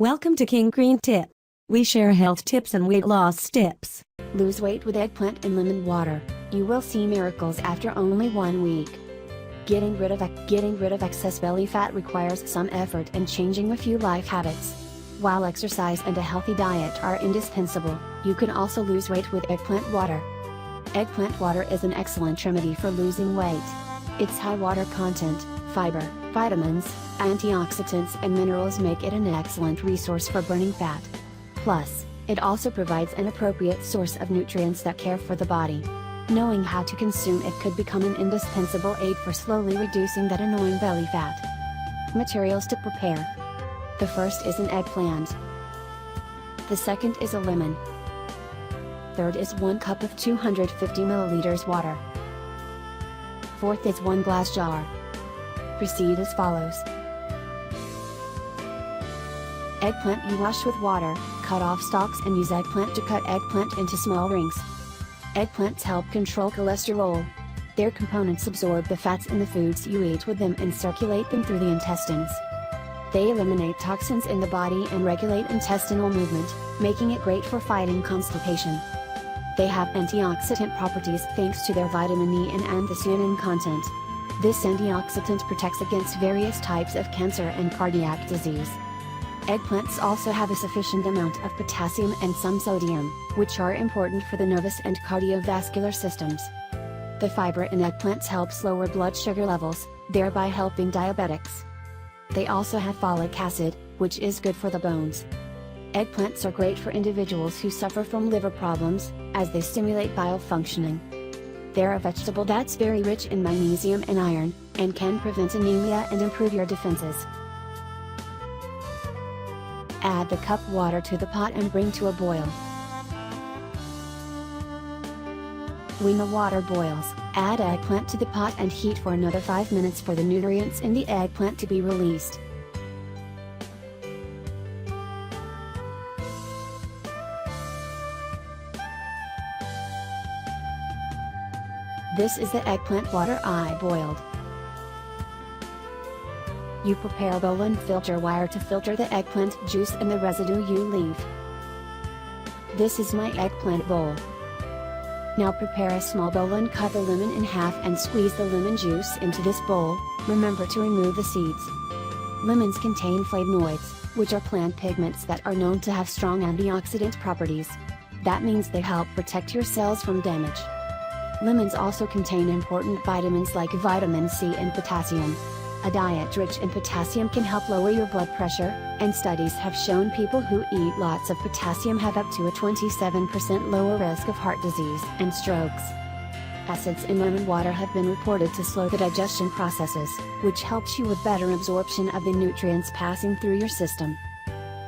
Welcome to King Green Tip. We share health tips and weight loss tips. Lose weight with eggplant and lemon water. You will see miracles after only 1 week. Getting rid of excess belly fat requires some effort and changing a few life habits. While exercise and a healthy diet are indispensable, you can also lose weight with eggplant water. Eggplant water is an excellent remedy for losing weight. Its high water content, fiber, vitamins, antioxidants and minerals make it an excellent resource for burning fat. Plus, it also provides an appropriate source of nutrients that care for the body. Knowing how to consume it could become an indispensable aid for slowly reducing that annoying belly fat. Materials to prepare. The first is an eggplant. The second is a lemon. Third is 1 cup of 250 milliliters water. Fourth is 1 glass jar. Proceed as follows. Eggplant you wash with water, cut off stalks and use eggplant to cut eggplant into small rings. Eggplants help control cholesterol. Their components absorb the fats in the foods you eat with them and circulate them through the intestines. They eliminate toxins in the body and regulate intestinal movement, making it great for fighting constipation. They have antioxidant properties thanks to their vitamin E and anthocyanin content. This antioxidant protects against various types of cancer and cardiac disease. Eggplants also have a sufficient amount of potassium and some sodium, which are important for the nervous and cardiovascular systems. The fiber in eggplants helps lower blood sugar levels, thereby helping diabetics. They also have folic acid, which is good for the bones. Eggplants are great for individuals who suffer from liver problems, as they stimulate bile functioning. They're a vegetable that's very rich in magnesium and iron, and can prevent anemia and improve your defenses. Add the cup water to the pot and bring to a boil. When the water boils, add eggplant to the pot and heat for another 5 minutes for the nutrients in the eggplant to be released. This is the eggplant water I boiled. You prepare a bowl and filter wire to filter the eggplant juice and the residue you leave. This is my eggplant bowl. Now prepare a small bowl and cut the lemon in half and squeeze the lemon juice into this bowl. Remember to remove the seeds. Lemons contain flavonoids, which are plant pigments that are known to have strong antioxidant properties. That means they help protect your cells from damage. Lemons also contain important vitamins like vitamin C and potassium. A diet rich in potassium can help lower your blood pressure, and studies have shown people who eat lots of potassium have up to a 27% lower risk of heart disease and strokes. Acids in lemon water have been reported to slow the digestion processes, which helps you with better absorption of the nutrients passing through your system.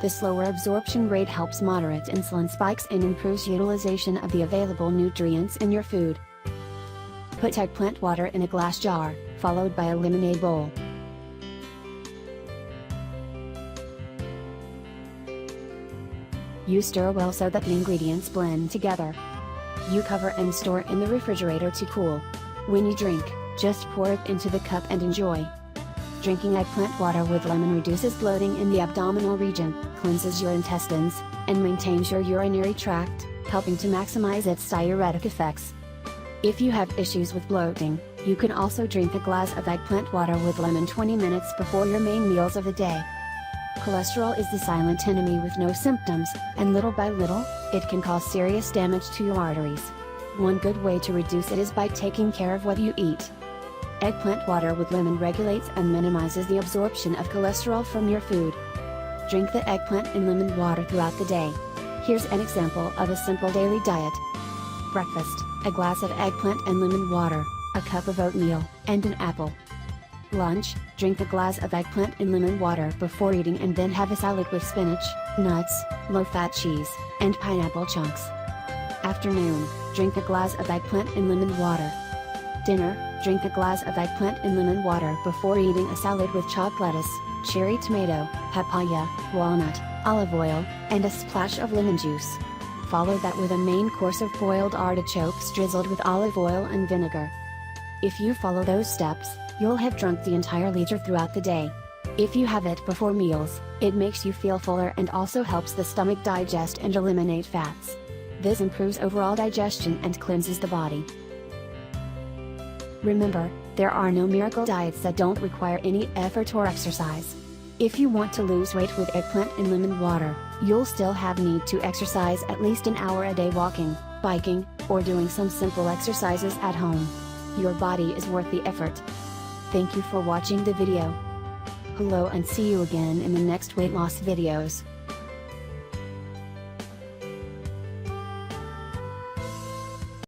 The slower absorption rate helps moderate insulin spikes and improves utilization of the available nutrients in your food. Put eggplant water in a glass jar, followed by a lemonade bowl. You stir well so that the ingredients blend together. You cover and store in the refrigerator to cool. When you drink, just pour it into the cup and enjoy. Drinking eggplant water with lemon reduces bloating in the abdominal region, cleanses your intestines, and maintains your urinary tract, helping to maximize its diuretic effects. If you have issues with bloating, you can also drink a glass of eggplant water with lemon 20 minutes before your main meals of the day. Cholesterol is the silent enemy with no symptoms, and little by little, it can cause serious damage to your arteries. One good way to reduce it is by taking care of what you eat. Eggplant water with lemon regulates and minimizes the absorption of cholesterol from your food. Drink the eggplant and lemon water throughout the day. Here's an example of a simple daily diet. Breakfast, a glass of eggplant and lemon water, a cup of oatmeal, and an apple. Lunch, drink a glass of eggplant and lemon water before eating and then have a salad with spinach, nuts, low-fat cheese, and pineapple chunks. Afternoon, drink a glass of eggplant and lemon water. Dinner, drink a glass of eggplant and lemon water before eating a salad with chopped lettuce, cherry tomato, papaya, walnut, olive oil, and a splash of lemon juice. Follow that with a main course of boiled artichokes drizzled with olive oil and vinegar. If you follow those steps, you'll have drunk the entire liter throughout the day. If you have it before meals, it makes you feel fuller and also helps the stomach digest and eliminate fats. This improves overall digestion and cleanses the body. Remember, there are no miracle diets that don't require any effort or exercise. If you want to lose weight with eggplant and lemon water, you'll still have need to exercise at least an hour a day walking, biking, or doing some simple exercises at home. Your body is worth the effort. Thank you for watching the video. Hello and see you again in the next weight loss videos.